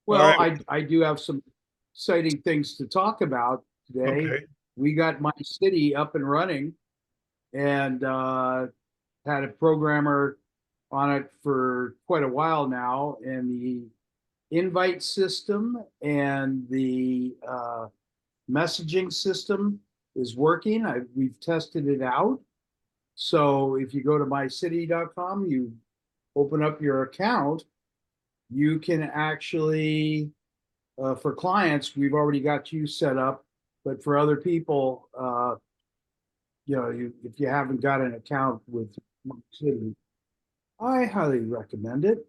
All right. Well, I do have some exciting things to talk about today. Okay. We got MyCity up and running and had a programmer on it for quite a while now. And the invite system and the messaging system is working. We've tested it out. So if you go to mycity.com, you open up your account, you can actually for clients, we've already got you set up, but for other people, if you haven't got an account with City, I highly recommend it.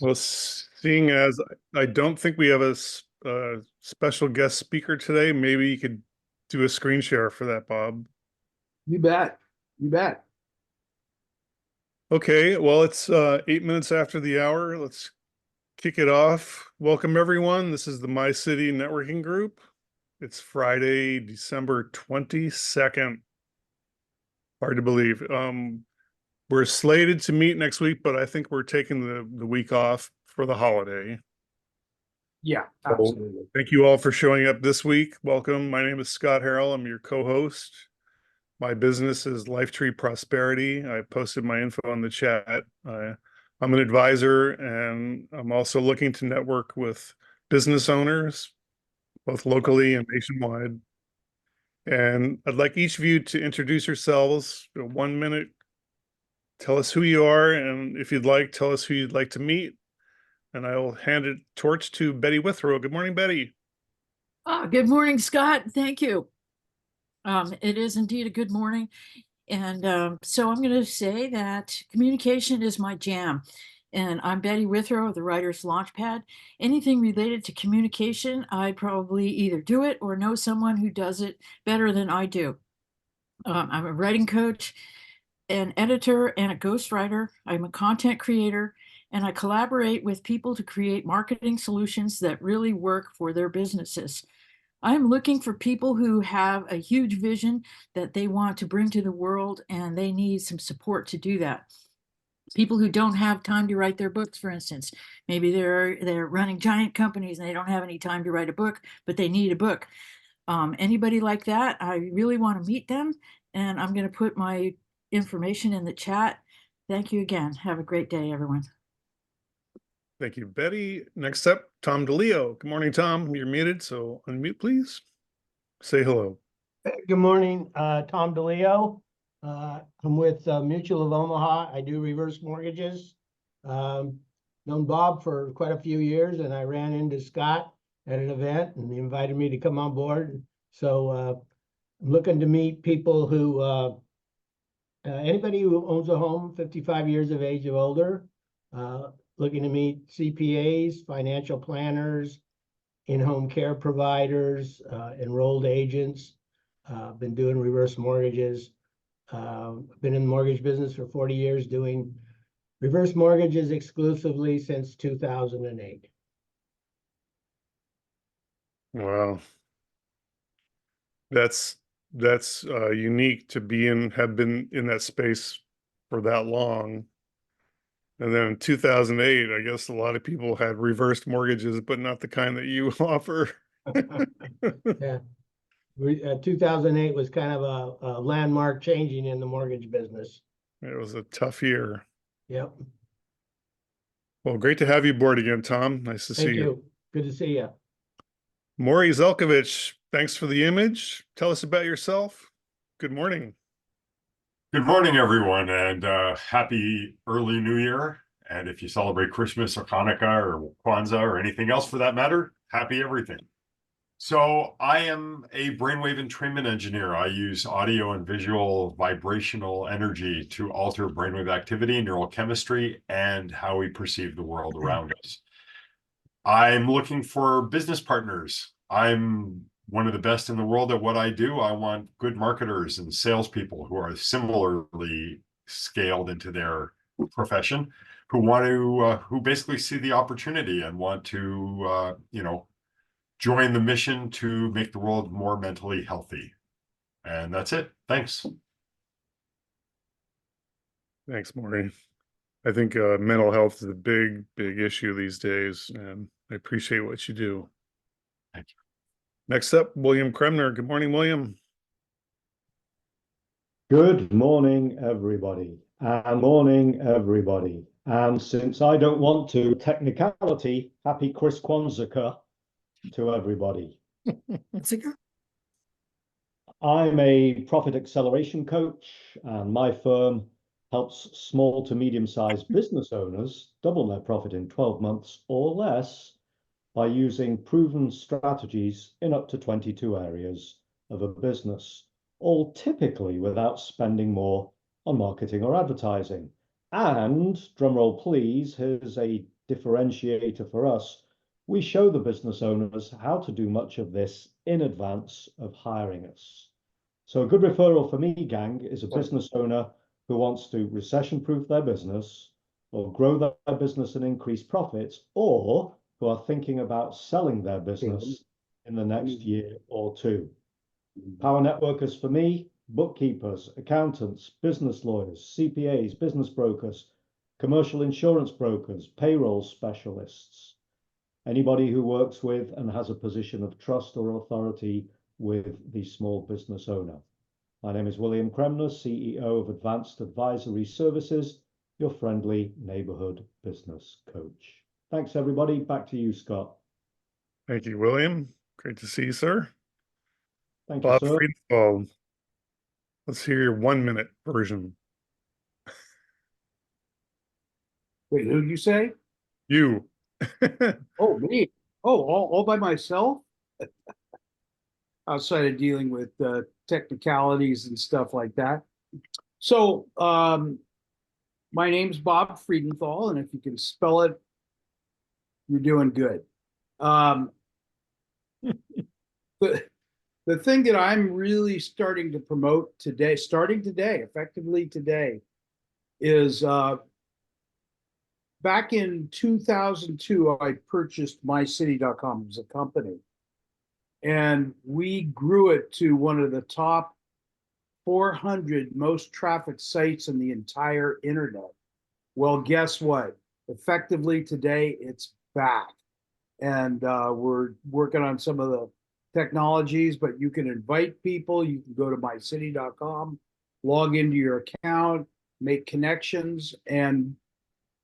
Well, seeing as I don't think we have a special guest speaker today, maybe you could do a screen share for that, Bob. You bet. You bet. Okay. Well, it's 8 minutes after the hour. Let's kick it off. Welcome, everyone. This is the MyCity Networking Group. It's Friday, December 22nd. Hard to believe. We're slated to meet next week, but I think we're taking the week off for the holiday. Yeah, So absolutely. thank you all for showing up this week. Welcome. My name is Scott Harrell. I'm your co-host. My business is Lifetree Prosperity. I posted my info in the chat. I'm an advisor, and I'm also looking to network with business owners, both locally and nationwide. And I'd like each of you to introduce yourselves. 1 minute. Tell us who you are, and if you'd like, tell us who you'd like to meet. And I will hand it torch to Betty Withrow. Good morning, Betty. Good morning, Scott. Thank you. It is indeed a good morning. And so I'm going to say that communication is my jam. And I'm Betty Withrow of the Writer's Launchpad. Anything related to communication, I probably either do it or know someone who does it better than I do. I'm a writing coach, an editor, and a ghostwriter. I'm a content creator, and I collaborate with people to create marketing solutions that really work for their businesses. I'm looking for people who have a huge vision that they want to bring to the world, and they need some support to do that. People who don't have time to write their books, for instance. Maybe they're running giant companies and they don't have any time to write a book, but they need a book. Anybody like that, I really want to meet them, and I'm going to put my information in the chat. Thank you again. Have a great day, everyone. Thank you, Betty. Next up, Tom DeLeo. Good morning, Tom. You're muted, so unmute, please. Say hello. Good morning, Tom DeLeo. I'm with Mutual of Omaha. I do reverse mortgages. Known Bob for quite a few years, and I ran into Scott at an event, and he invited me to come on board. So I'm looking to meet people who, anybody who owns a home 55 years of age or older, looking to meet CPAs, financial planners, in-home care providers, enrolled agents. Been doing reverse mortgages. Been in the mortgage business for 40 years, doing reverse mortgages exclusively since 2008. Wow. That's unique to have been in that space for that long. And then in 2008, I guess a lot of people had reversed mortgages, but not the kind that you offer. Yeah. 2008 was kind of a landmark changing in the mortgage business. It was a tough year. Yep. Well, great to have you aboard again, Tom. Nice to see Thank you. you. Good to see you. Maury Zelkovich, thanks for the image. Tell us about yourself. Good morning. Good morning, everyone, and happy early New Year. And if you celebrate Christmas or Hanukkah or Kwanzaa or anything else for that matter, happy everything. So I am a brainwave entrainment engineer. I use audio and visual vibrational energy to alter brainwave activity, neurochemistry, and how we perceive the world around us. I'm looking for business partners. I'm one of the best in the world at what I do. I want good marketers and salespeople who are similarly scaled into their profession, who want to, who basically see the opportunity and want to, join the mission to make the world more mentally healthy. And that's it. Thanks. Thanks, Maury. I think mental health is a big, big issue these days, and I appreciate what you do. Thank you. Next up, William Kremner. Good morning, William. Good morning, everybody. And morning, everybody. And since I don't want to technicality, happy Chris Kwanzaa to everybody. I'm a profit acceleration coach, and my firm helps small to medium-sized business owners double their profit in 12 months or less by using proven strategies in up to 22 areas of a business, all typically without spending more on marketing or advertising. And, drumroll please, here's a differentiator for us. We show the business owners how to do much of this in advance of hiring us. So a good referral for me, gang, is a business owner who wants to recession-proof their business or grow their business and increase profits, or who are thinking about selling their business in the next year or two. Power networkers for me, bookkeepers, accountants, business lawyers, CPAs, business brokers, commercial insurance brokers, payroll specialists, anybody who works with and has a position of trust or authority with the small business owner. My name is William Kremner, CEO of Advanced Advisory Services, your friendly neighborhood business coach. Thanks, everybody. Back to you, Scott. Thank you, William. Great to see you, sir. Thank you, Bob sir. Friedenthal. Let's hear your 1-minute version. Wait, who'd you say? You. Oh, me. Oh, all by myself? Outside of dealing with technicalities and stuff like that. So, my name's Bob Friedenthal, and if you can spell it, you're doing good. The thing that I'm really starting to promote today, effectively today, is back in 2002, I purchased MyCity.com as a company. And we grew it to one of the top 400 most trafficked sites in the entire internet. Well, guess what? Effectively today, it's back. And we're working on some of the technologies, but you can invite people. You can go to mycity.com, log into your account, make connections. And,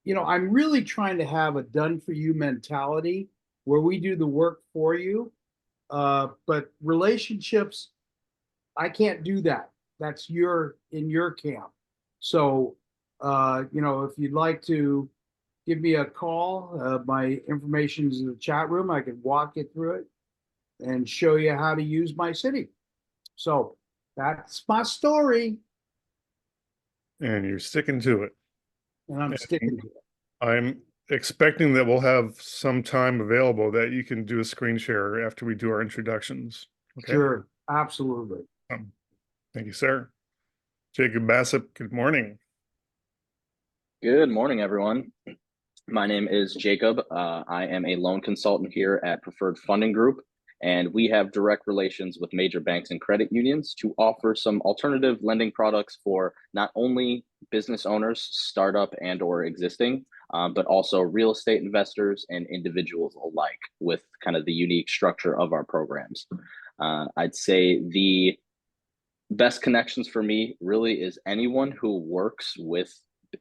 you know, I'm really trying to have a done for you mentality where we do the work for you. But relationships, I can't do that. That's in your camp. So, you know, if you'd like to give me a call, my information is in the chat room. I can walk you through it and show you how to use MyCity. So that's my story. And you're sticking to it. And I'm sticking to it. I'm expecting that we'll have some time available that you can do a screen share after we do our introductions. Okay. Sure, absolutely. Thank you, sir. Jacob Bassett, good morning. Good morning, everyone. My name is Jacob. I am a loan consultant here at Preferred Funding Group, and we have direct relations with major banks and credit unions to offer some alternative lending products for not only business owners, startup and or existing, but also real estate investors and individuals alike with kind of the unique structure of our programs. I'd say the best connections for me really is anyone who works with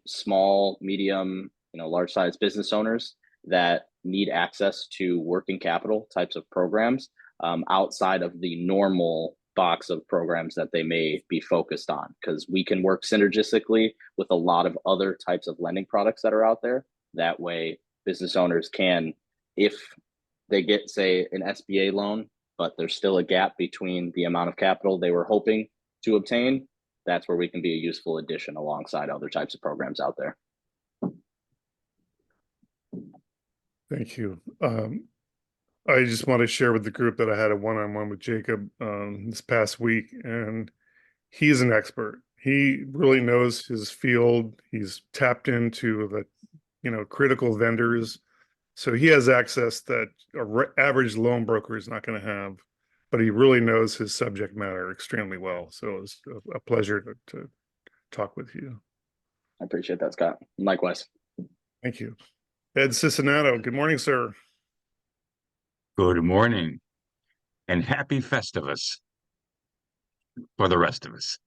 small, medium, large size business owners that need access to working capital types of programs outside of the normal box of programs that they may be focused on, because we can work synergistically with a lot of other types of lending products that are out there. That way business owners can, if they get, say, an SBA loan, but there's still a gap between the amount of capital they were hoping to obtain, that's where we can be a useful addition alongside other types of programs out there. Thank you. I just want to share with the group that I had a one-on-one with Jacob this past week, and he's an expert. He really knows his field. He's tapped into the, critical vendors. So he has access that an average loan broker is not going to have, but he really knows his subject matter extremely well. So it was a pleasure to talk with you. I appreciate that, Scott. Likewise. Thank you. Ed Cicinato, good morning, sir. Good morning and happy Festivus for the rest of us.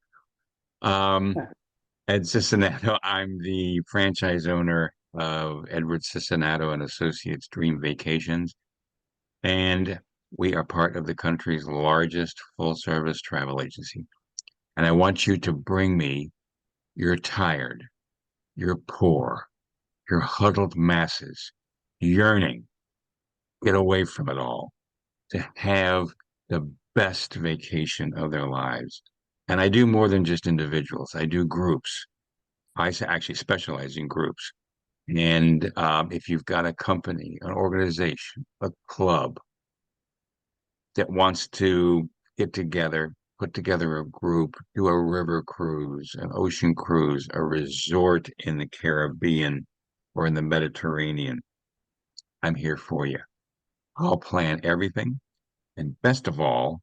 Ed Cicinato, I'm the franchise owner of Edward Cicinato and Associates Dream Vacations, and we are part of the country's largest full-service travel agency. And I want you to bring me your tired, your poor, your huddled masses yearning, get away from it all, to have the best vacation of their lives. And I do more than just individuals. I do groups. I actually specialize in groups. And if you've got a company, an organization, a club that wants to get together, put together a group, do a river cruise, an ocean cruise, a resort in the Caribbean or in the Mediterranean, I'm here for you. I'll plan everything. And best of all,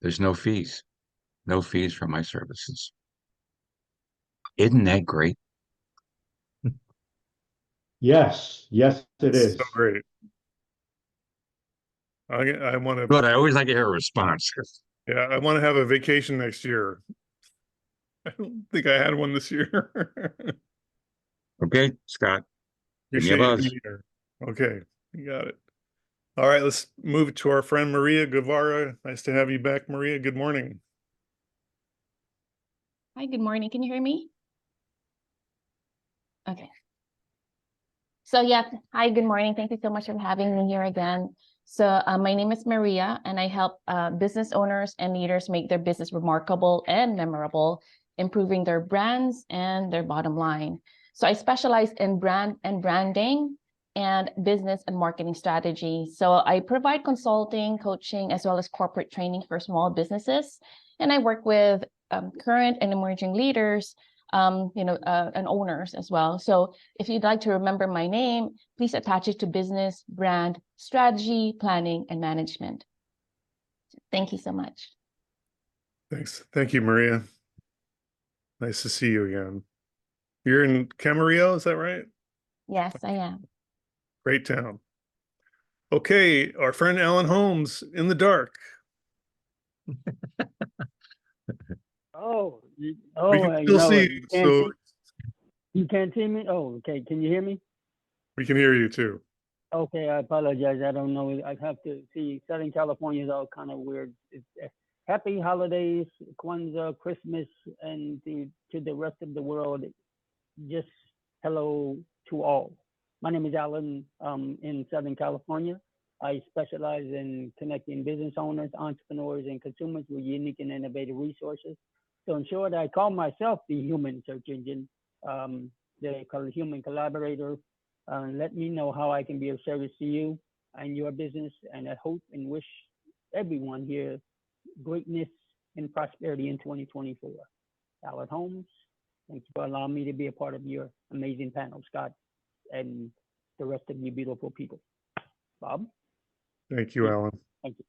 there's no fees. No fees for my services. Isn't that great? Yes, yes, it is. So great. I want to, But I always like to hear a response. yeah, I want to have a vacation next year. I don't think I had one this year. Okay, Scott. Give me a Appreciate buzz. you being here. Okay, you got it. All right, let's move to our friend Maria Guevara. Nice to have you back, Maria. Good morning. Hi, good morning. Can you hear me? Okay. So yeah, hi, good morning. Thank you so much for having me here again. So my name is Maria, and I help business owners and leaders make their business remarkable and memorable, improving their brands and their bottom line. So I specialize in brand and branding and business and marketing strategy. So I provide consulting, coaching, as well as corporate training for small businesses. And I work with current and emerging leaders, and owners as well. So if you'd like to remember my name, please attach it to business, brand, strategy, planning, and management. Thank you so much. Thanks. Thank you, Maria. Nice to see you again. You're in Camarillo, is that right? Yes, I am. Great town. Okay, our friend Alan Holmes in the dark. Oh, We can still see you, so you can't see me? Oh, okay. Can you hear me? we can hear you too. Okay, I apologize. I don't know. I have to see. Southern California is all kind of weird. Happy holidays, Kwanzaa, Christmas, and to the rest of the world. Just hello to all. My name is Alan in Southern California. I specialize in connecting business owners, entrepreneurs, and consumers with unique and innovative resources. So in short, I call myself the human search engine, they call it human collaborator. Let me know how I can be of service to you and your business. And I hope and wish everyone here greatness and prosperity in 2024. Alan Holmes, thank you for allowing me to be a part of your amazing panel, Scott, and the rest of you beautiful people. Bob? Thank you, Alan. Thank you.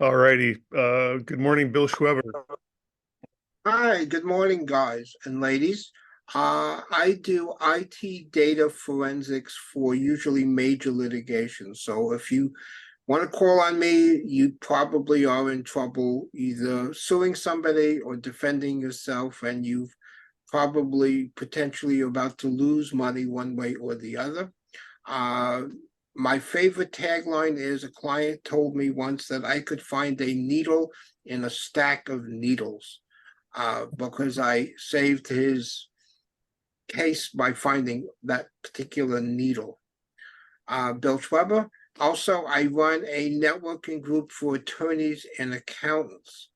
All righty. Good morning, Bill Schweber. Hi, good morning, guys and ladies. I do IT data forensics for usually major litigation. So if you want to call on me, you probably are in trouble either suing somebody or defending yourself, and you've probably potentially about to lose money one way or the other. My favorite tagline is a client told me once that I could find a needle in a stack of needles because I saved his case by finding that particular needle. Bill Schweber. Also, I run a networking group for attorneys and accountants.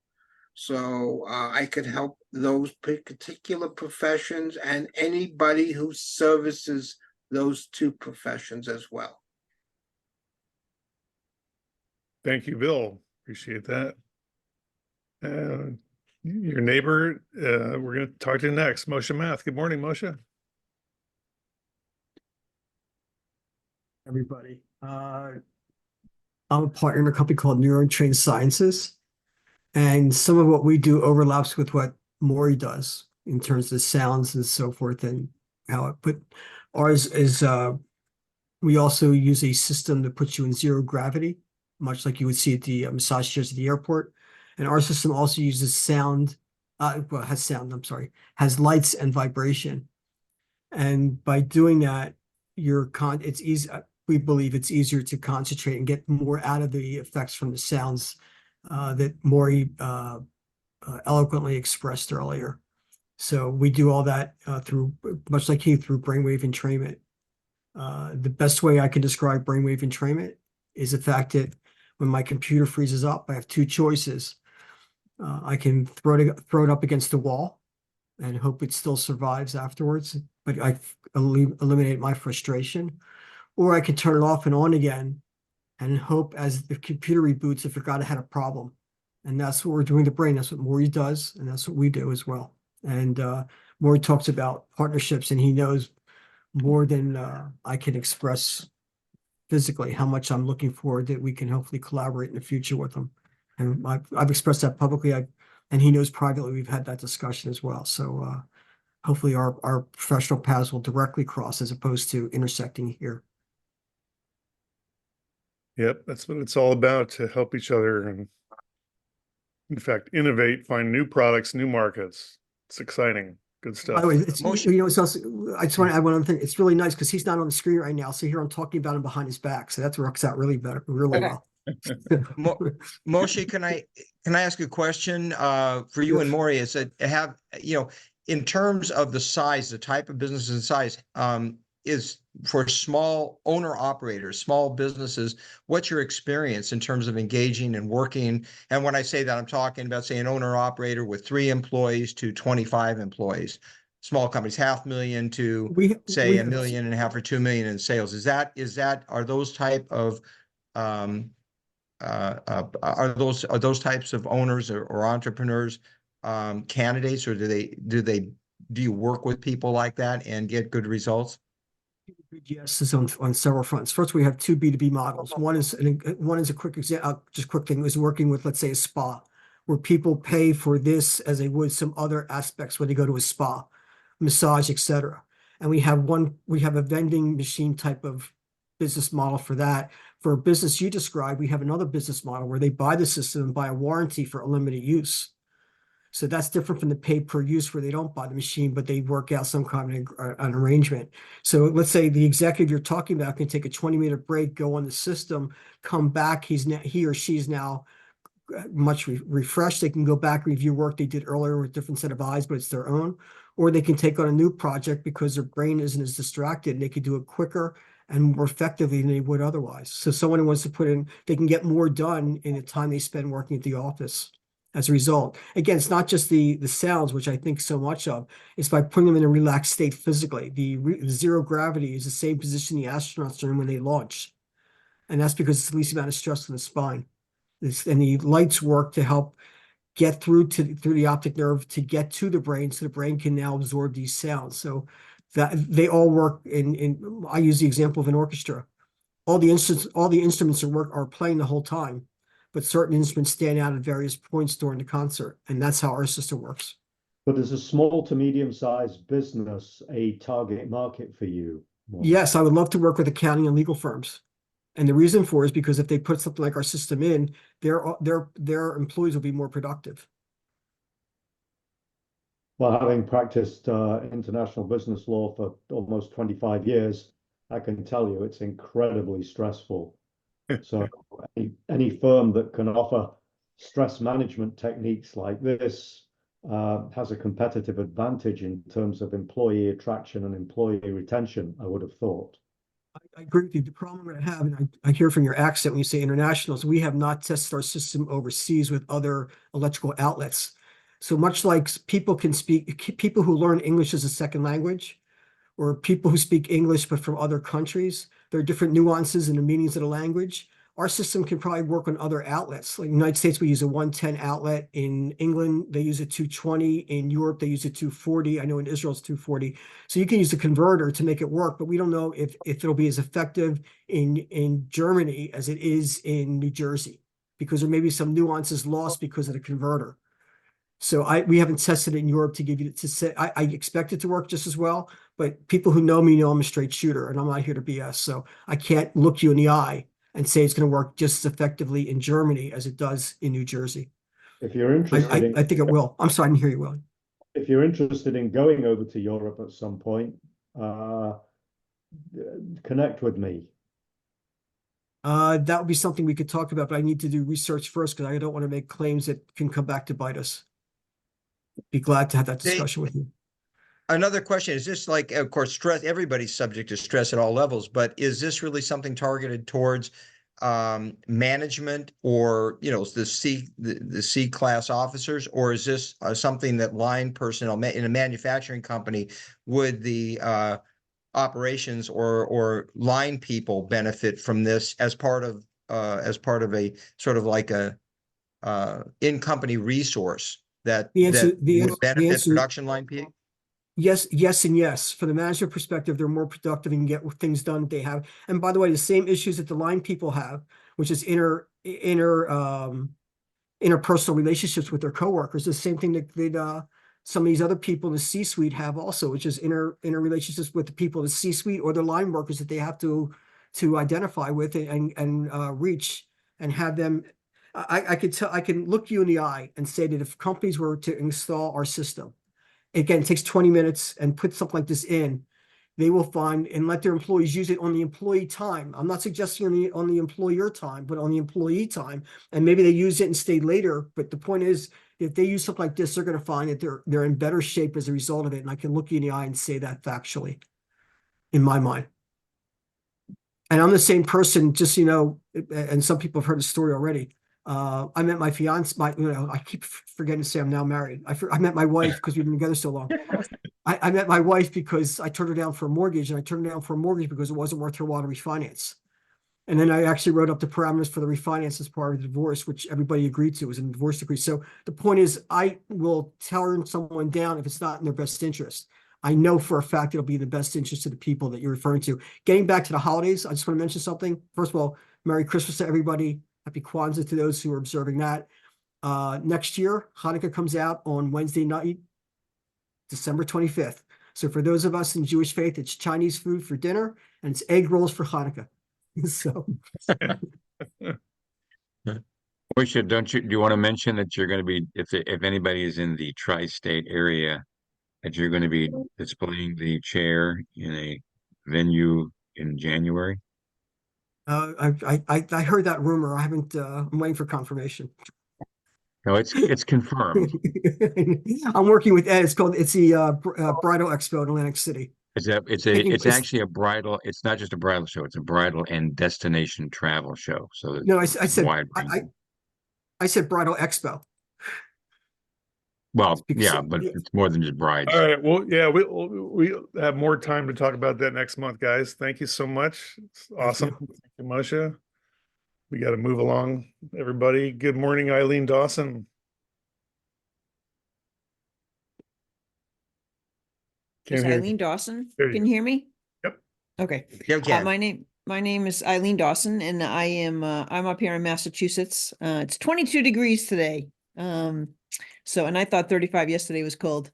So I could help those particular professions and anybody who services those two professions as well. Thank you, Bill. Appreciate that. Your neighbor, we're going to talk to next, Moshe Math. Good morning, Moshe. Everybody. I'm a partner in a company called Neurotrain Sciences, and some of what we do overlaps with what Maury does. in terms of the sounds and so forth and how it, but ours is, we also use a system that puts you in zero gravity, much like you would see at the massage chairs at the airport. And our system also uses sound, well, has sound, I'm sorry, has lights and vibration. And by doing that, it's easy, we believe it's easier to concentrate and get more out of the effects from the sounds that Maury eloquently expressed earlier. So we do all that through, much like he, through brainwave entrainment. The best way I can describe brainwave entrainment is the fact that when my computer freezes up, I have two choices. I can throw it up against the wall and hope it still survives afterwards, but I eliminate my frustration. Or I can turn it off and on again and hope as the computer reboots, I forgot I had a problem. And that's what we're doing to the brain. That's what Maury does, and that's what we do as well. And Maury talks about partnerships, and he knows more than I can express physically how much I'm looking forward that we can hopefully collaborate in the future with him. And I've expressed that publicly. And he knows privately we've had that discussion as well. So hopefully our professional paths will directly cross as opposed to intersecting here. Yep, that's what it's all about, to help each other and, in fact, innovate, find new products, new markets. It's exciting. Good By stuff. the way, it's also, I just want to add one other thing. It's really nice because he's not on the screen right now. So here I'm talking about him behind his back. So that works out really well. Moshe, can I ask a question for you Yes. and Maury? Is that in terms of the size, the type of business and size, is for small owner operators, small businesses, what's your experience in terms of engaging and working? And when I say that, I'm talking about, say, an owner operator with 3 employees to 25 employees, small companies, $500,000 to say $1.5 million or 2 million in sales. Are those type of are those types of owners or entrepreneurs candidates, or do you work with people like that and get good results? Yes, is on several fronts. First, we have two B2B models. One is a quick example, just quick thing, is working with, let's say, a spa, where people pay for this as they would some other aspects when they go to a spa, massage, etc. And we have a vending machine type of business model for that. For a business you described, we have another business model where they buy the system and buy a warranty for unlimited use. So that's different from the pay per use, where they don't buy the machine, but they work out some kind of an arrangement. So let's say the executive you're talking about can take a 20-minute break, go on the system, come back. He or she's now much refreshed. They can go back, review work they did earlier with a different set of eyes, but it's their own. Or they can take on a new project because their brain isn't as distracted, and they can do it quicker and more effectively than they would otherwise. So someone who wants to they can get more done in the time they spend working at the office. As a result, again, it's not just the sounds, which I think so much of. It's by putting them in a relaxed state physically. The zero gravity is the same position the astronauts are in when they launch, and that's because it's the least amount of stress on the spine. And the lights work to help get through the optic nerve to get to the brain, so the brain can now absorb these sounds. So that they all work in. I use the example of an orchestra. All the instruments are playing the whole time, but certain instruments stand out at various points during the concert, and that's how our system works. But as a small to medium-sized business, a target market for you? Yes, I would love to work with accounting and legal firms. And the reason for is because if they put something like our system in, their employees will be more productive. Well, having practiced international business law for almost 25 years, I can tell you it's incredibly stressful. So any firm that can offer stress management techniques like this has a competitive advantage in terms of employee attraction and employee retention, I would have thought. I agree with you. The problem we're going to have, and I hear from your accent when you say internationals, we have not tested our system overseas with other electrical outlets. So much like people who learn English as a second language, or people who speak English but from other countries, there are different nuances in the meanings of the language. Our system can probably work on other outlets. Like in the United States, we use a 110 outlet. In England, they use a 220. In Europe, they use a 240. I know in Israel, it's 240. So you can use a converter to make it work, but we don't know if it'll be as effective in Germany as it is in New Jersey, because there may be some nuances lost because of the converter. So we haven't tested it in Europe to give you to say, I expect it to work just as well, but people who know me know I'm a straight shooter and I'm not here to BS. So I can't look you in the eye and say it's going to work just as effectively in Germany as it does in New Jersey. If you're interested in, I think it will. I'm sorry, I didn't hear you, Will. if you're interested in going over to Europe at some point, connect with me. That would be something we could talk about, but I need to do research first because I don't want to make claims that can come back to bite us. Be glad to have that discussion with you. Another question is this, like, of course, stress, everybody's subject to stress at all levels, but is this really something targeted towards management or, you know, the C class officers, or is this something that line personnel in a manufacturing company, would the operations or line people benefit from this as part of a sort of like a in-company resource that would benefit production line people? Yes, yes, and yes. From the management perspective, they're more productive and can get things done that they have. And by the way, the same issues that the line people have, which is interpersonal relationships with their coworkers, the same thing that some of these other people in the C-suite have also, which is inner relationships with the people in the C-suite or their line workers that they have to identify with and reach and have them. I can look you in the eye and say that if companies were to install our system, again, it takes 20 minutes and put something like this in, they will find and let their employees use it on the employee time. I'm not suggesting on the employer time, but on the employee time. And maybe they use it and stay later. But the point is, if they use something like this, they're going to find that they're in better shape as a result of it. And I can look you in the eye and say that factually, in my mind. And I'm the same person, just, you know, and some people have heard the story already. I met my fiance, I keep forgetting to say I'm now married. I met my wife because we've been together so long. I met my wife because I turned her down for a mortgage, and I turned her down for a mortgage because it wasn't worth her while to refinance. And then I actually wrote up the parameters for the refinance as part of the divorce, which everybody agreed to. It was a divorce decree. So the point is, I will turn someone down if it's not in their best interest. I know for a fact it'll be in the best interest of the people that you're referring to. Getting back to the holidays, I just want to mention something. First of all, Merry Christmas to everybody. Happy Kwanzaa to those who are observing that. Next year, Hanukkah comes out on Wednesday night, December 25th. So for those of us in Jewish faith, it's Chinese food for dinner and it's egg rolls for Hanukkah. So We should, do you want to mention that you're going to be, if anybody is in the tri-state area, that you're going to be displaying the chair in a venue in January? I heard that rumor. I haven't, I'm waiting for confirmation. No, it's confirmed. I'm working with Ed. It's the Bridal Expo in Atlantic City. It's actually a bridal. It's not just a bridal show. It's a bridal and destination travel show. So no, I said Bridal Expo. Well, yeah, but it's more than just brides. All right. Well, yeah, we have more time to talk about that next month, guys. Thank you so much. It's awesome. Thank you, Moshe. We got to move along, everybody. Good morning, Eileen Dawson. Is Eileen Dawson? Can you hear me? Yep. Okay. Yeah, my name is Eileen Dawson, and I'm up here in Massachusetts. It's 22 degrees today. So, and I thought 35 yesterday was cold.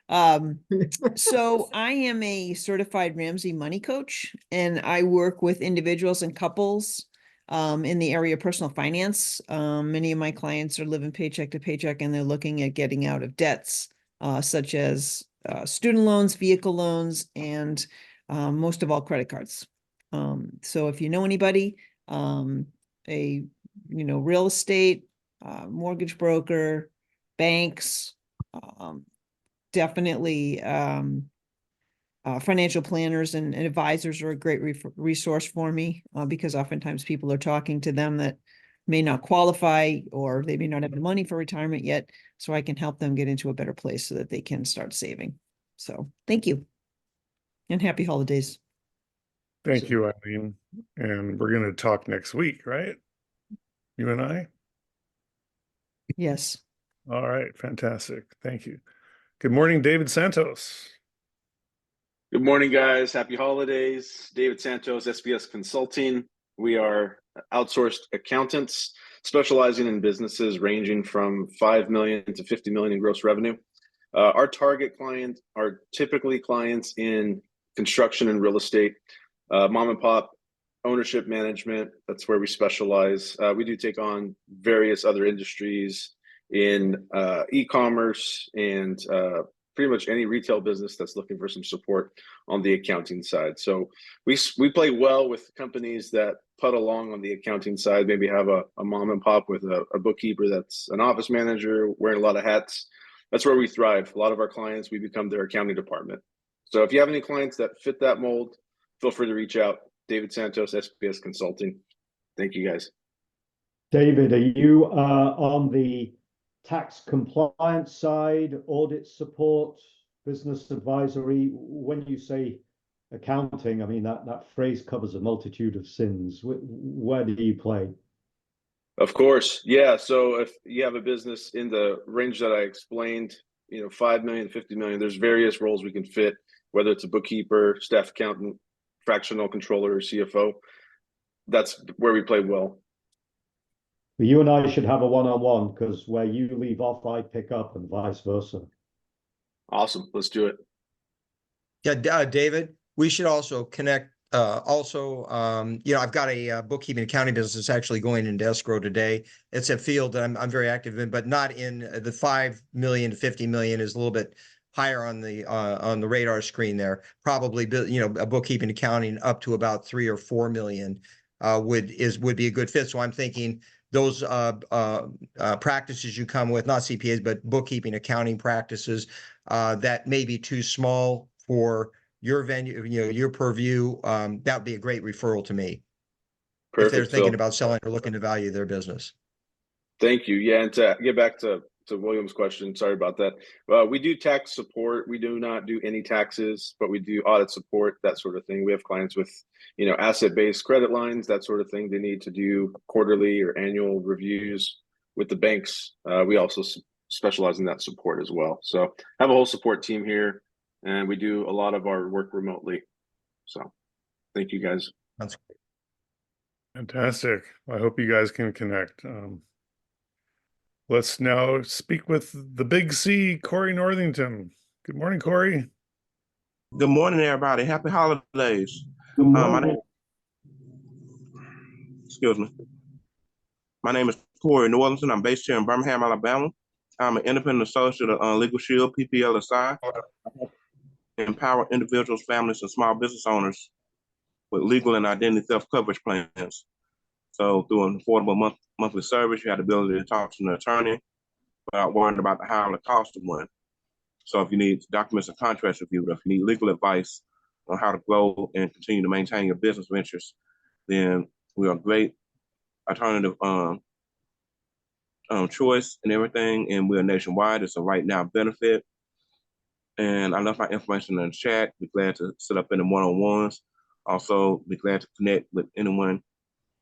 So I am a certified Ramsey money coach, and I work with individuals and couples in the area of personal finance. Many of my clients are living paycheck to paycheck, and they're looking at getting out of debts, such as student loans, vehicle loans, and most of all, credit cards. So if you know anybody, real estate, mortgage broker, banks, definitely financial planners and advisors are a great resource for me because oftentimes people are talking to them that may not qualify, or they may not have the money for retirement yet. So I can help them get into a better place so that they can start saving. So thank you. And happy holidays. Thank you, Eileen. And we're going to talk next week, right? You and I? Yes. All right. Fantastic. Thank you. Good morning, David Santos. Good morning, guys. Happy holidays. David Santos, SBS Consulting. We are outsourced accountants specializing in businesses ranging from 5 million to 50 million in gross revenue. Our target clients are typically clients in construction and real estate, mom and pop ownership management. That's where we specialize. We do take on various other industries in e-commerce and pretty much any retail business that's looking for some support on the accounting side. So we play well with companies that put along on the accounting side, maybe have a mom and pop with a bookkeeper that's an office manager wearing a lot of hats. That's where we thrive. A lot of our clients, we become their accounting department. So if you have any clients that fit that mold, feel free to reach out. David Santos, SPS Consulting. Thank you, guys. David, are you on the tax compliance side, audit support, business advisory? When you say accounting, I mean, that phrase covers a multitude of sins. Where do you play? Of course. Yeah. So if you have a business in the range that I explained, 5 million, 50 million, there's various roles we can fit, whether it's a bookkeeper, staff accountant, fractional controller, or CFO. That's where we play well. You and I should have a one-on-one, because where you leave off, I pick up, and vice versa. Awesome. Let's do it. Yeah, David, we should also connect. I've got a bookkeeping accounting business that's actually going into escrow today. It's a field that I'm very active in, but not in the 5 million to 50 million is a little bit higher on the radar screen there. Probably, a bookkeeping accounting up to about 3 or 4 million would be a good fit. So I'm thinking those practices you come with, not CPAs, but bookkeeping accounting practices that may be too small for your venue, your purview, that would be a great referral to me. Perfect, if they're thinking about selling or looking to value their business. Thank you. Yeah, and to get back to William's question, sorry about that. We do tax support. We do not do any taxes, but we do audit support, that sort of thing. We have clients with, asset-based credit lines, that sort of thing. They need to do quarterly or annual reviews with the banks. We also specialize in that support as well. So I have a whole support team here, and we do a lot of our work remotely. So thank you, guys. That's great. Fantastic. I hope you guys can connect. Let's now speak with the big C, Corey Northington. Good morning, Corey. Good morning, everybody. Happy holidays. Good morning. My name is Corey Northington. I'm based here in Birmingham, Alabama. I'm an independent associate of Legal Shield, PPLSI. Empower individuals, families, and small business owners with legal and identity theft coverage plans. So through an affordable monthly service, you have the ability to talk to an attorney without worrying about the how and the cost of one. So if you need documents and contracts reviewed, if you need legal advice on how to grow and continue to maintain your business ventures, then we are a great alternative choice and everything. And we're nationwide. It's a right now benefit. And I left my information in the chat. Be glad to set up any one-on-ones. Also, be glad to connect with anyone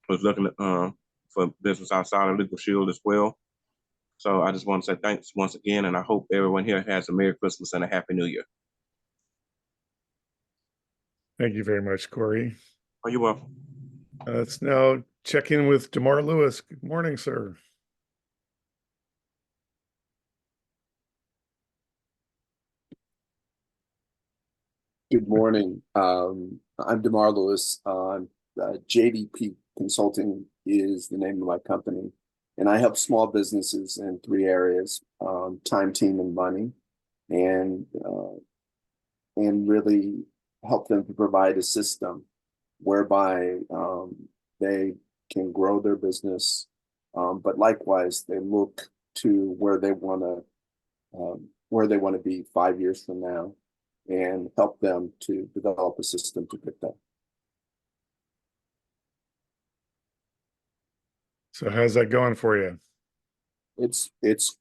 who's looking for business outside of Legal Shield as well. So I just want to say thanks once again, and I hope everyone here has a Merry Christmas and a Happy New Year. Thank you very much, Corey. Oh, you're welcome. Let's now check in with DeMar Lewis. Good morning, sir. Good morning. I'm DeMar Lewis. JDP Consulting is the name of my company, and I help small businesses in 3 areas: time, team, and money, and really help them to provide a system whereby they can grow their business, but likewise they look to where they want to be 5 years from now, and help them to develop a system to get there. So how's that going for you? It's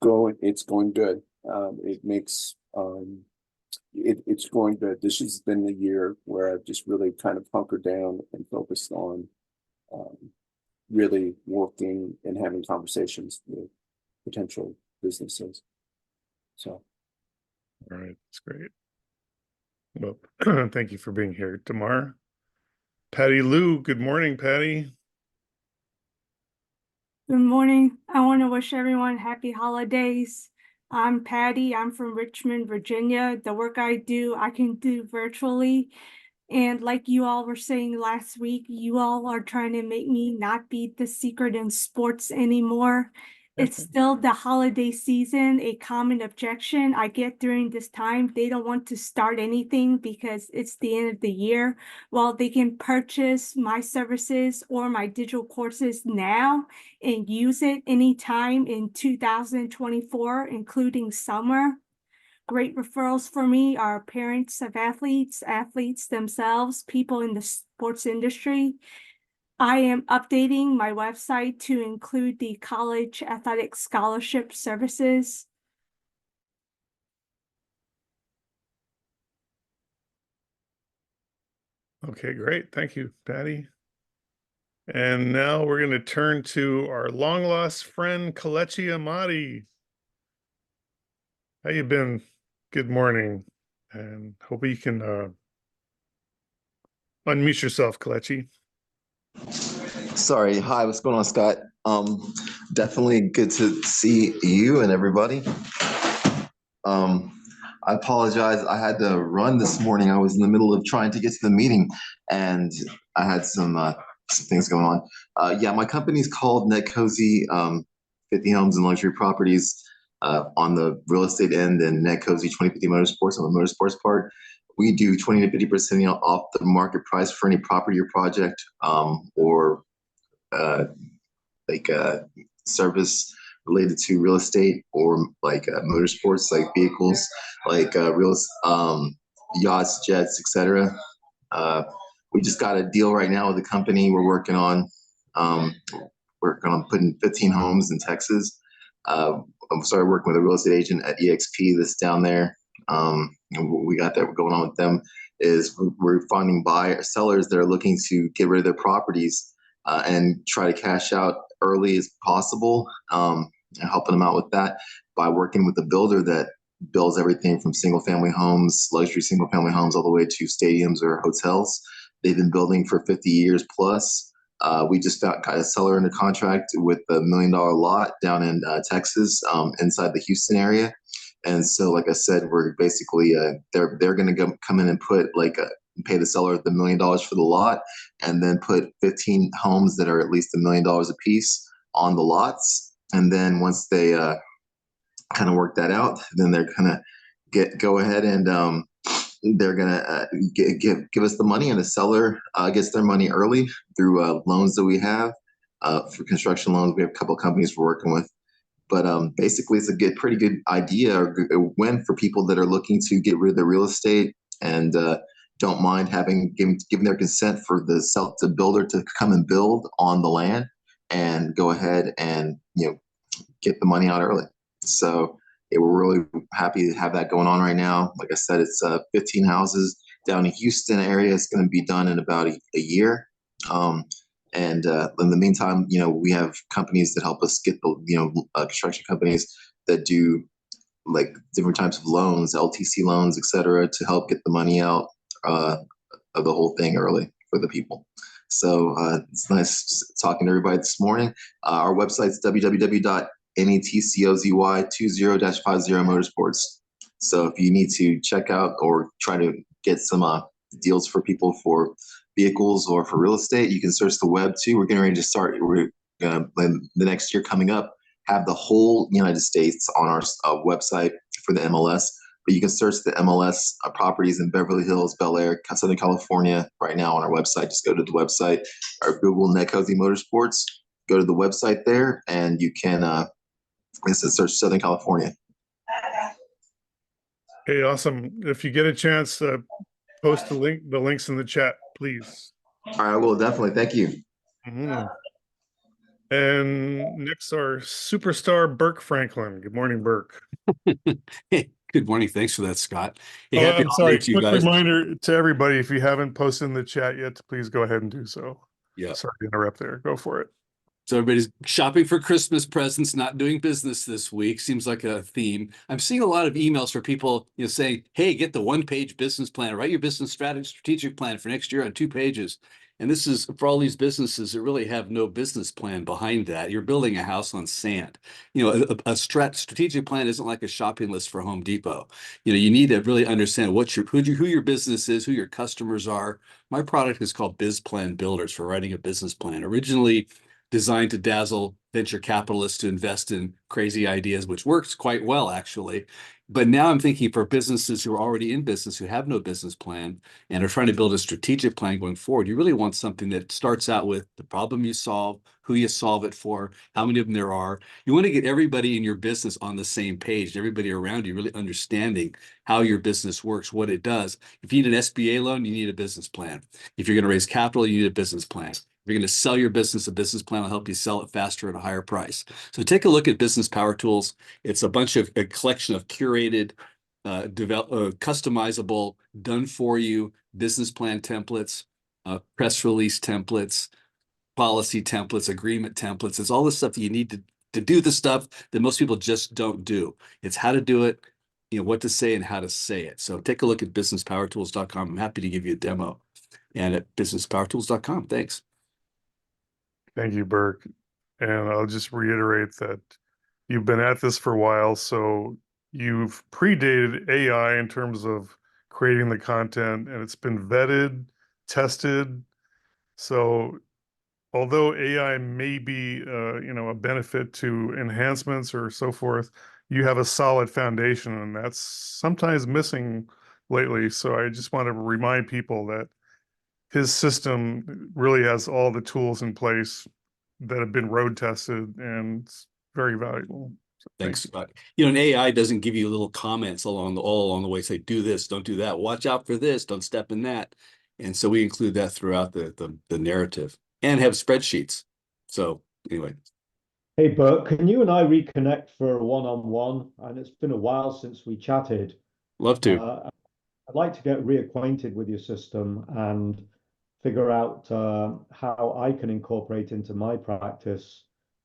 going good. It's going good. This has been the year where I've just really kind of hunkered down and focused on really working and having conversations with potential businesses. So, all right, that's great. Well, thank you for being here, DeMar. Patty Lou, good morning, Patty. Good morning. I want to wish everyone happy holidays. I'm Patty. I'm from Richmond, Virginia. The work I do, I can do virtually. And like you all were saying last week, you all are trying to make me not be the secret in sports anymore. It's still the holiday season. A common objection I get during this time, they don't want to start anything because it's the end of the year. Well, they can purchase my services or my digital courses now and use it anytime in 2024, including summer. Great referrals for me are parents of athletes, athletes themselves, people in the sports industry. I am updating my website to include the college athletic scholarship services. Okay, great. Thank you, Patty. And now we're going to turn to our long lost friend, Kelechi Amadi. How you been? Good morning. And hope you can unmute yourself, Kelechi. Sorry. Hi, what's going on, Scott? Definitely good to see you and everybody. I apologize. I had to run this morning. I was in the middle of trying to get to the meeting, and I had some things going on. Yeah, my company's called NetCozy, 50 Homes and Luxury Properties on the real estate end, and NetCozy 2050 Motorsports on the motorsports part. We do 20 to 50% off the market price for any property or project, or service related to real estate, or motorsports, like vehicles, yachts, jets, etc. We just got a deal right now with a company we're working on. We're going to put in 15 homes in Texas. I started working with a real estate agent at EXP that's down there. And what we got that going on with them is we're finding sellers that are looking to get rid of their properties and try to cash out early as possible, and helping them out with that by working with a builder that builds everything from single family homes, luxury single family homes, all the way to stadiums or hotels. They've been building for 50 years plus. We just got a seller under contract with $1 million lot down in Texas, inside the Houston area. And so, like I said, we're basically they're going to come in and put pay the seller the $1 million for the lot, and then put 15 homes that are at least $1 million a piece on the lots. And then once they kind of work that out, then they're gonna go ahead and they're gonna give us the money, and the seller gets their money early through loans that we have for construction loans. We have a couple of companies we're working with. But basically, it's a pretty good idea, or a win for people that are looking to get rid of their real estate and don't mind giving their consent for the builder to come and build on the land and go ahead and get the money out early. So we're really happy to have that going on right now. Like I said, it's 15 houses down in Houston area. It's going to be done in about a year. And in the meantime, we have companies that help us get the, construction companies that do different types of loans, LTC loans, et cetera, to help get the money out of the whole thing early for the people. So it's nice talking to everybody this morning. Our website's www.netcozy20-50motorsports. So if you need to check out or try to get some deals for people for vehicles or for real estate, you can search the web too. We're getting ready to start. We're going to, the next year coming up, have the whole United States on our website for the MLS. But you can search the MLS properties in Beverly Hills, Bel Air, Southern California right now on our website. Just go to the website or Google NetCozy Motorsports. Go to the website there, and you can search Southern California. Okay, awesome. If you get a chance, post the links in the chat, please. All right, I will definitely. Thank you. Mm-hmm. And next, our superstar, Burke Franklin. Good morning, Burke. Hey, good morning. Thanks for that, Scott. Hey, Oh, happy I'm sorry. holiday to you Quick guys. reminder to everybody, if you haven't posted in the chat yet, please go ahead and do so. Yeah. Sorry to interrupt there. Go for it. So everybody's shopping for Christmas presents, not doing business this week. Seems like a theme. I'm seeing a lot of emails for people, saying, hey, get the one-page business plan, write your business strategic plan for next year on 2 pages. And this is for all these businesses that really have no business plan behind that. You're building a house on sand. You know, a strategic plan isn't like a shopping list for Home Depot. You know, you need to really understand who your business is, who your customers are. My product is called Biz Plan Builders for writing a business plan. Originally designed to dazzle venture capitalists to invest in crazy ideas, which works quite well, actually. But now I'm thinking for businesses who are already in business, who have no business plan and are trying to build a strategic plan going forward, you really want something that starts out with the problem you solve, who you solve it for, how many of them there are. You want to get everybody in your business on the same page, everybody around you really understanding how your business works, what it does. If you need an SBA loan, you need a business plan. If you're going to raise capital, you need a business plan. If you're going to sell your business, a business plan will help you sell it faster at a higher price. So take a look at Business Power Tools. It's a collection of curated, customizable, done for you business plan templates, press release templates, policy templates, agreement templates. It's all the stuff that you need to do the stuff that most people just don't do. It's how to do it, you know, what to say and how to say it. So take a look at businesspowertools.com. I'm happy to give you a demo. And at businesspowertools.com. Thanks. Thank you, Burke. And I'll just reiterate that you've been at this for a while, so you've predated AI in terms of creating the content, and it's been vetted, tested. So although AI may be, you know, a benefit to enhancements or so forth, you have a solid foundation, and that's sometimes missing lately. So I just want to remind people that his system really has all the tools in place that have been road tested, and it's very valuable. So Thanks, Scott. You know, an AI doesn't give you little comments all along the way, say, do this, don't do that, watch out for this, don't step in that. And so we include that throughout the narrative and have spreadsheets. So anyway. Hey, Bert, can you and I reconnect for a one-on-one? And it's been a while since we chatted. Love to. I'd like to get reacquainted with your system and figure out how I can incorporate into my practice.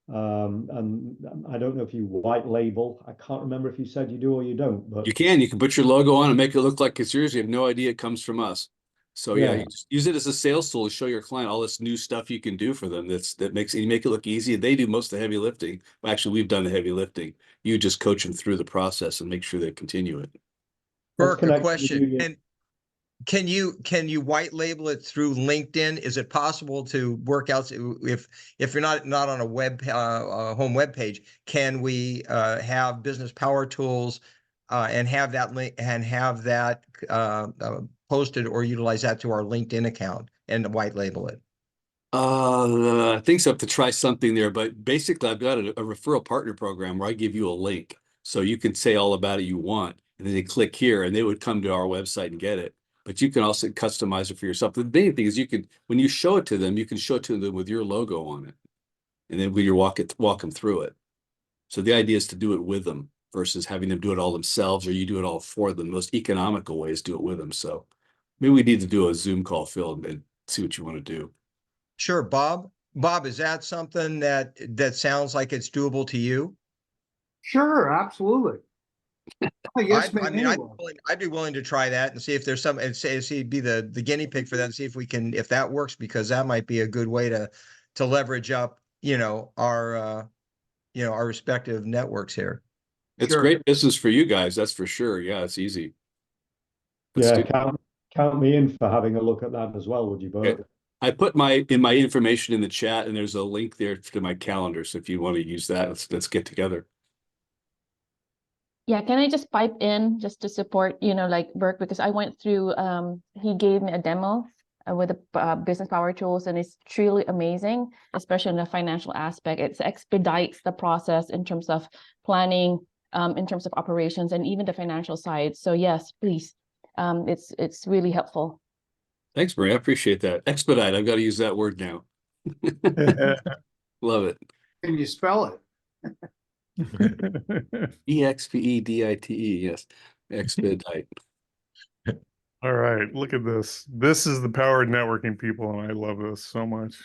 And I don't know if you white label. I can't remember if you said you do or you don't. But you can put your logo on and make it look like it's yours. You have no idea it comes from us. So yeah, you just use it as a sales tool to show your client all this new stuff you can do for them. You make it look easy. They do most of the heavy lifting. Well, actually, we've done the heavy lifting. You just coach them through the process and make sure they continue it. Burke, a question. And can you white label it through LinkedIn? Is it possible to work out if you're not on a home web page? Can we have Business Power Tools and have that link and have that posted or utilize that to our LinkedIn account and white label it? I think so. I have to try something there, but basically, I've got a referral partner program where I give you a link, so you can say all about it you want, and then they click here, and they would come to our website and get it. But you can also customize it for yourself. The main thing is when you show it to them, you can show it to them with your logo on it. And then when you walk them through it. So the idea is to do it with them versus having them do it all themselves, or you do it all for them. The most economical way is do it with them. So maybe we need to do a Zoom call, Phil, and see what you want to do. Sure, Bob. Bob, is that something that sounds like it's doable to you? Sure, absolutely. I'd be willing to try that and see if there's some, and see be the guinea pig for that and see if that works, because that might be a good way to leverage up, our respective networks here. It's great business for you guys, that's for sure. Yeah, it's easy. Count me in for having a look at that as well, would you, Bert? Okay. I put my information in the chat, and there's a link there to my calendar. So if you want to use that, let's get together. Yeah, can I just pipe in just to support, like Burke, because I went through, he gave me a demo with the Business Power Tools, and it's truly amazing, especially in the financial aspect. It expedites the process in terms of planning, in terms of operations, and even the financial side. So yes, please, it's really helpful. Thanks, Maria. I appreciate that. Expedite. I've got to use that word now. Love it. Can you spell it? EXPEDITE, yes. Expedite. All right, look at this. This is the power of networking, people, and I love this so much.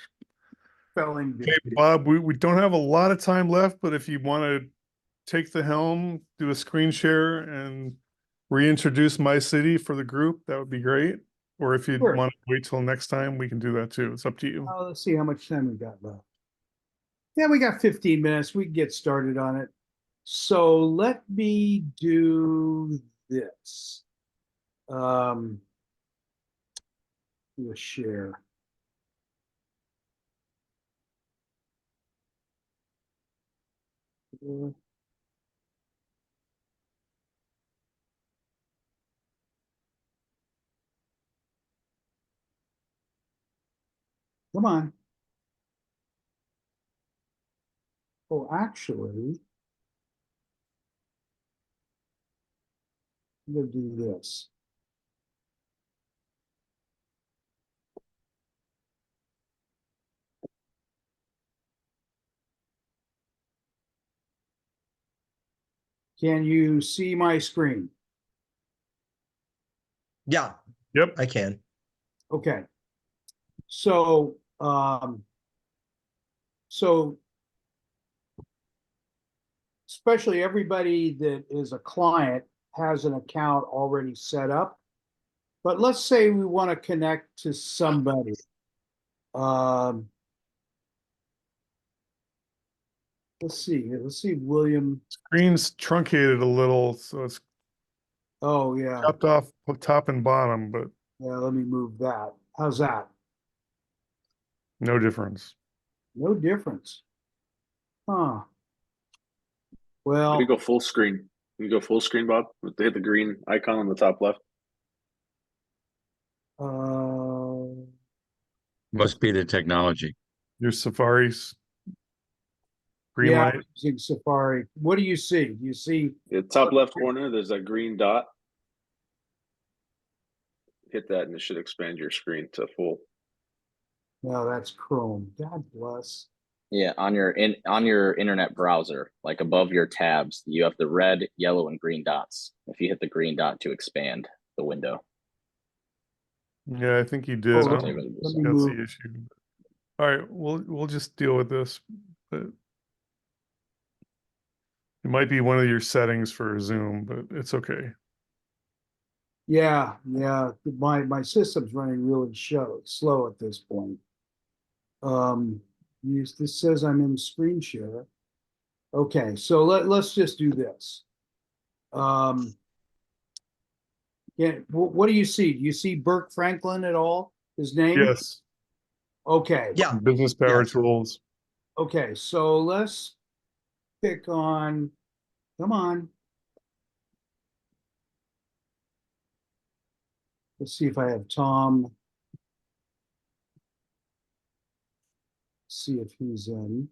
Okay, Bob, we don't have a lot of time left, but if you want to take the helm, do a screen share, and reintroduce MyCity for the group, that would be great. Or if you Sure. want to wait till next time, we can do that too. It's up to you. Let's see how much time we got left. Yeah, we got 15 minutes. We can get started on it. So let me do this. Do a share. Come on. Oh, actually, I'm gonna do this. Can you see my screen? Yeah. Yep. I can. Okay. So, so especially everybody that is a client has an account already set up. But let's say we want to connect to somebody. Let's see, William. Screen's truncated a little, so it's Oh, yeah. chopped off top and bottom, but Yeah, let me move that. How's that? no difference. No difference. Huh. You Well, go full screen. You go full screen, Bob. Hit the green icon on the top left. Must be the technology. Your Safari's green yeah, light. I'm using Safari. What do you see? You see The top left corner, there's a green dot. Hit that and it should expand your screen to full. no, that's Chrome. God bless. Yeah, on your internet browser, like above your tabs, you have the red, yellow, and green dots. If you hit the green dot to expand the window. Yeah, I think you did. Oh, I let don't me think let that's me the move. issue. All right, we'll just deal with this. But it might be one of your settings for Zoom, but it's okay. Yeah, my system's running really slow at this point. This says I'm in screen share. Okay, so let's just do this. Yeah, what do you see? Do you see Burke Franklin at all? His name? Yes. Okay. Yeah. Business Power Tools. Okay, so let's pick on, come on. Let's see if I have Tom. See if he's in.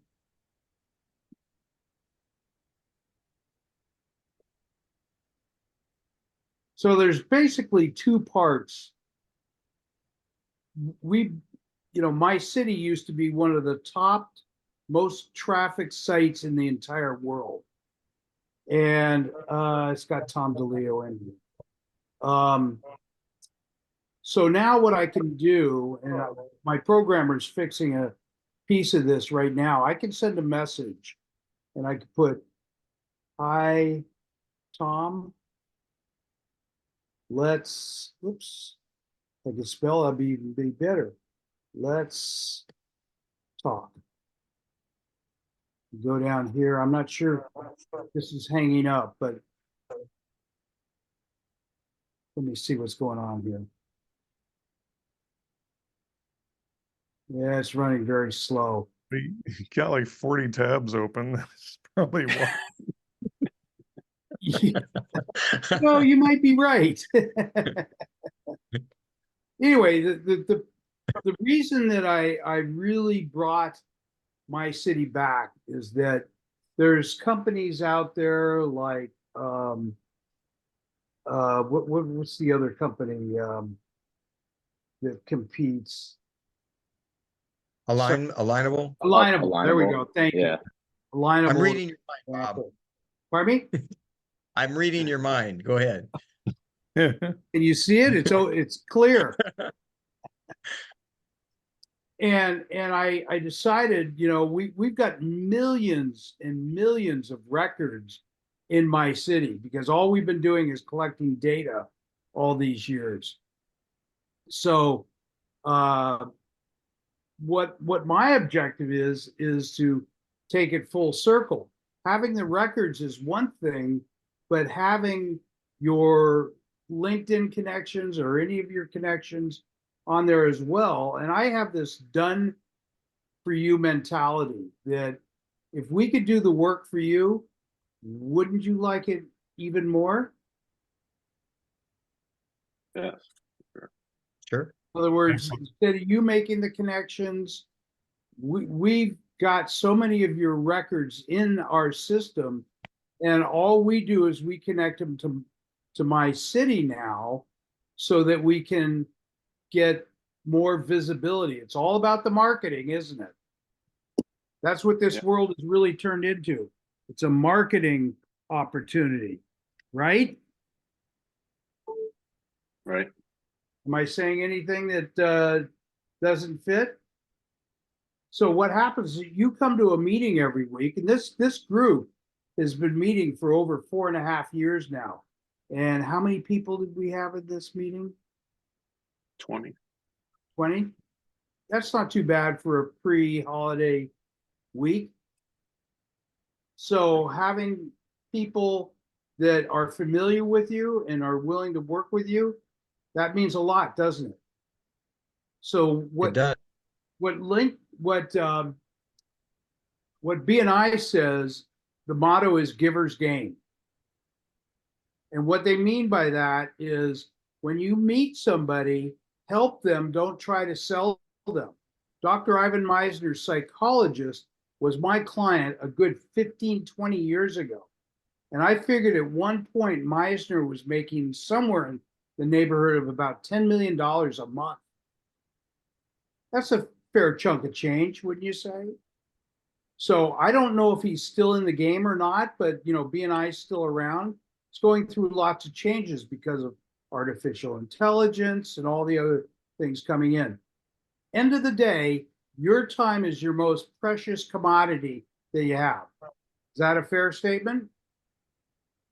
So there's basically two parts. MyCity used to be one of the top most traffic sites in the entire world. And it's got Tom DeLeo in here. So now what I can do, and my programmer's fixing a piece of this right now, I can send a message and I could put, hi, Tom. Let's, oops, if I could spell, that'd be better. Let's talk. Go down here. I'm not sure if this is hanging up, but let me see what's going on here. Yeah, it's running very slow. You got like 40 tabs open. That's probably why. No, you might be right. Anyway, the reason that I really brought MyCity back is that there's companies out there like what's the other company that competes? Alignable. Alignable. There we go. Thank you. Alignable. I'm reading your mind, Bob. Pardon me? I'm reading your mind. Go ahead. Can you see it? It's clear. And I decided, we've got millions and millions of records in MyCity because all we've been doing is collecting data all these years. So what my objective is to take it full circle. Having the records is one thing, but having your LinkedIn connections or any of your connections on there as well. And I have this done for you mentality that if we could do the work for you, wouldn't you like it even more? Yes. Sure. In other words, instead of you making the connections, we've got so many of your records in our system, and all we do is we connect them to MyCity now so that we can get more visibility. It's all about the marketing, isn't it? That's what this world has really turned into. It's a marketing opportunity, right? Right. Am I saying anything that doesn't fit? So what happens is you come to a meeting every week, and this group has been meeting for over 4.5 years now. And how many people did we have at this meeting? 20. 20? That's not too bad for a pre-holiday week. So having people that are familiar with you and are willing to work with you, that means a lot, doesn't it? So what B&I says, the motto is givers gain. And what they mean by that is when you meet somebody, help them, don't try to sell them. Dr. Ivan Meisner's psychologist was my client a good 15, 20 years ago. And I figured at one point Meisner was making somewhere in the neighborhood of about $10 million a month. That's a fair chunk of change, wouldn't you say? So I don't know if he's still in the game or not, but you know, B&I is still around. It's going through lots of changes because of artificial intelligence and all the other things coming in. End of the day, your time is your most precious commodity that you have. Is that a fair statement?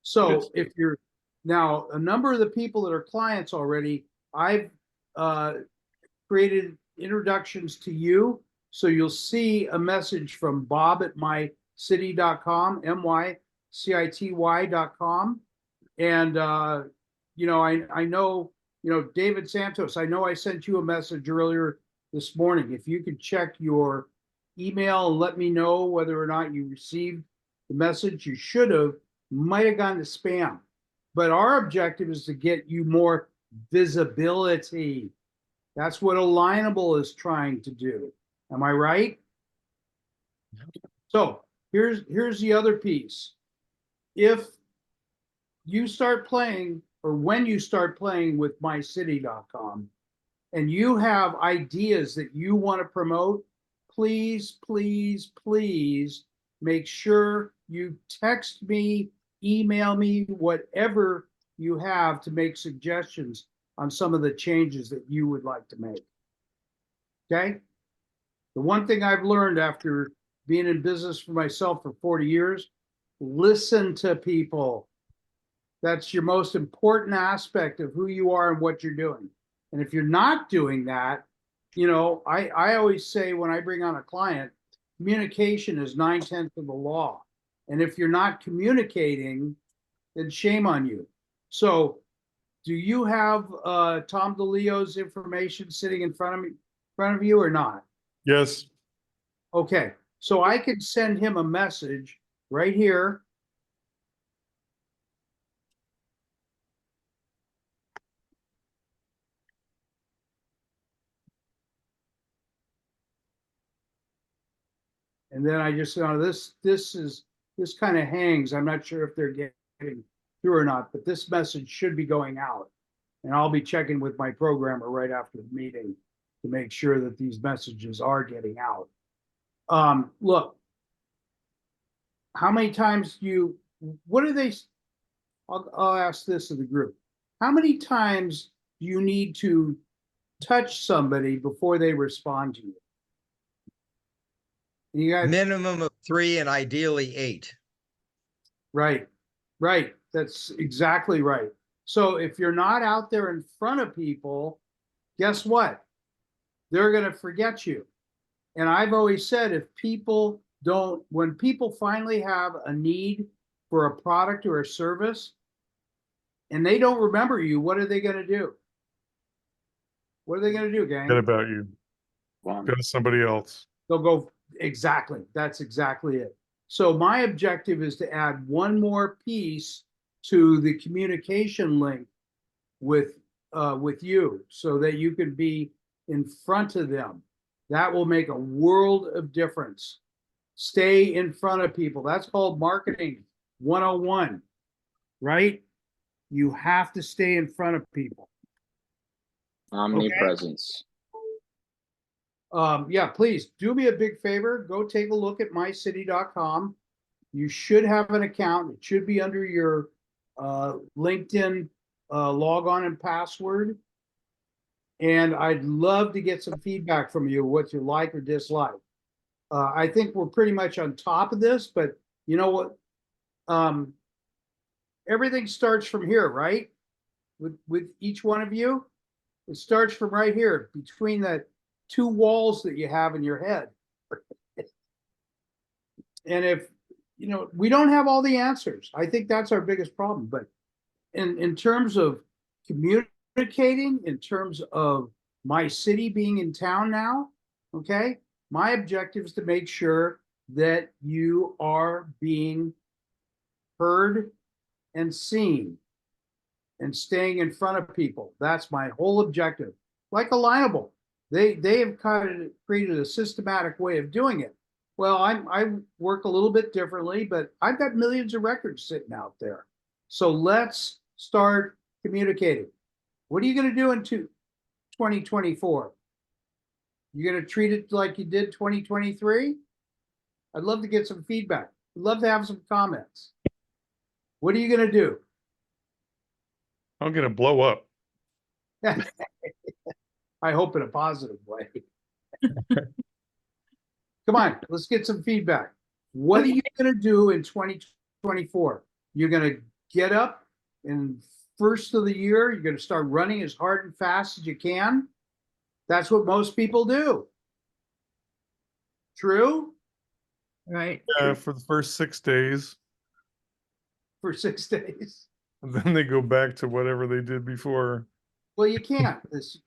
So if you're now, a number of the people that are clients already, I've created introductions to you. So you'll see a message from Bob at mycity.com, mycity.com. And, you know, I know, you know, David Santos, I know I sent you a message earlier this morning. If you could check your email and let me know whether or not you received the message, you should have, might have gone to spam. But our objective is to get you more visibility. That's what Alignable is trying to do. Am I right? So here's the other piece. If you start playing, or when you start playing with mycity.com, and you have ideas that you want to promote, please, please, please make sure you text me, email me, whatever you have to make suggestions on some of the changes that you would like to make. Okay? The one thing I've learned after being in business for myself for 40 years, listen to people. That's your most important aspect of who you are and what you're doing. And if you're not doing that, you know, I always say when I bring on a client, communication is 9/10 of the law. And if you're not communicating, then shame on you. So do you have Tom DeLeo's information sitting in front of you or not? Yes. Okay, so I can send him a message right here. And then I just, you know, this kind of hangs. I'm not sure if they're getting through or not, but this message should be going out. And I'll be checking with my programmer right after the meeting to make sure that these messages are getting out. Look, how many times what do they, I'll ask this of the group. How many times do you need to touch somebody before they respond to you? You got minimum of 3 and ideally 8. Right, right. That's exactly right. So if you're not out there in front of people, guess what? They're going to forget you. And I've always said, if people don't, when people finally have a need for a product or a service and they don't remember you, what are they going to do? What are they going to do, gang? Forget about you. Go to somebody else. They'll go, exactly. That's exactly it. So my objective is to add one more piece to the communication link with you so that you can be in front of them. That will make a world of difference. Stay in front of people. That's called marketing 101, right? You have to stay in front of people. Omnipresence. Yeah, please do me a big favor. Go take a look at mycity.com. You should have an account. It should be under your LinkedIn log-on and password. And I'd love to get some feedback from you, what you like or dislike. I think we're pretty much on top of this, but you know what? Everything starts from here, right? With each one of you, it starts from right here between the two walls that you have in your head. And if, you know, we don't have all the answers. I think that's our biggest problem. But in terms of communicating, in terms of MyCity being in town now, okay, my objective is to make sure that you are being heard and seen and staying in front of people. That's my whole objective. Like Alignable, they have kind of created a systematic way of doing it. Well, I work a little bit differently, but I've got millions of records sitting out there. So let's start communicating. What are you going to do in 2024? You're going to treat it like you did 2023? I'd love to get some feedback. I'd love to have some comments. What are you going to do? I'm going to blow up. I hope in a positive way. Come on, let's get some feedback. What are you going to do in 2024? You're going to get up in first of the year. You're going to start running as hard and fast as you can. That's what most people do. True? Right. For the first 6 days. For 6 days. And then they go back to whatever they did before. Well, you can't.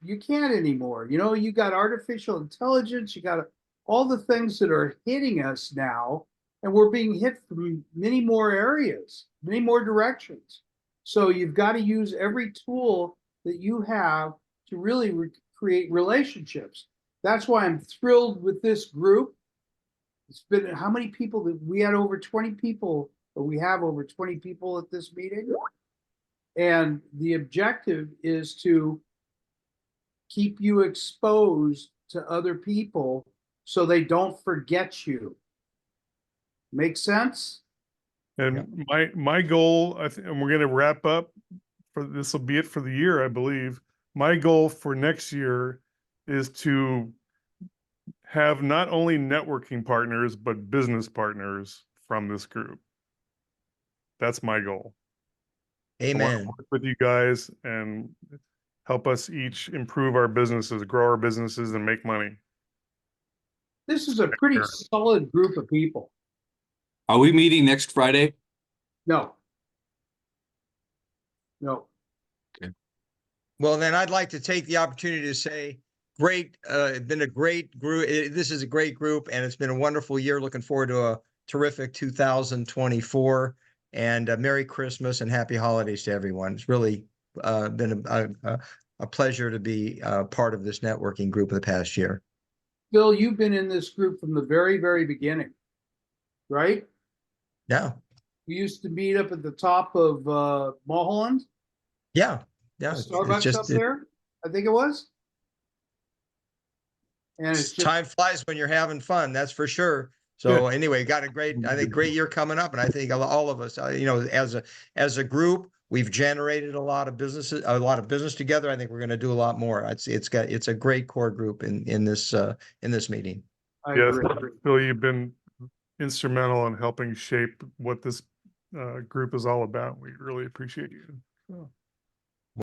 You can't anymore. You know, you got artificial intelligence. You got all the things that are hitting us now, and we're being hit from many more areas, many more directions. So you've got to use every tool that you have to really create relationships. That's why I'm thrilled with this group. It's been, how many people that we had? Over 20 people, or we have over 20 people at this meeting. And the objective is to keep you exposed to other people so they don't forget you. Make sense? And my goal, and we're going to wrap up, for this will be it for the year, I believe. My goal for next year is to have not only networking partners, but business partners from this group. That's my goal. Amen. I want to work with you guys and help us each improve our businesses, grow our businesses, and make money. This is a pretty solid group of people. Are we meeting next Friday? No. No. Okay. Well, then I'd like to take the opportunity to say, great, been a great group. This is a great group, and it's been a wonderful year. Looking forward to a terrific 2024. And Merry Christmas and Happy Holidays to everyone. It's really been a pleasure to be part of this networking group of the past year. Bill, you've been in this group from the very, very beginning, right? Yeah. We used to meet up at the top of Mulholland. Yeah. Yeah. Starbucks up there, I think it was. And it's just, time flies when you're having fun, that's for sure. So anyway, got a great, I think, great year coming up, and I think all of us, you know, as a group, we've generated a lot of business together. I think we're going to do a lot more. It's a great core group in this meeting. Yes, Phil, you've been instrumental in helping shape what this group is all about. We really appreciate you.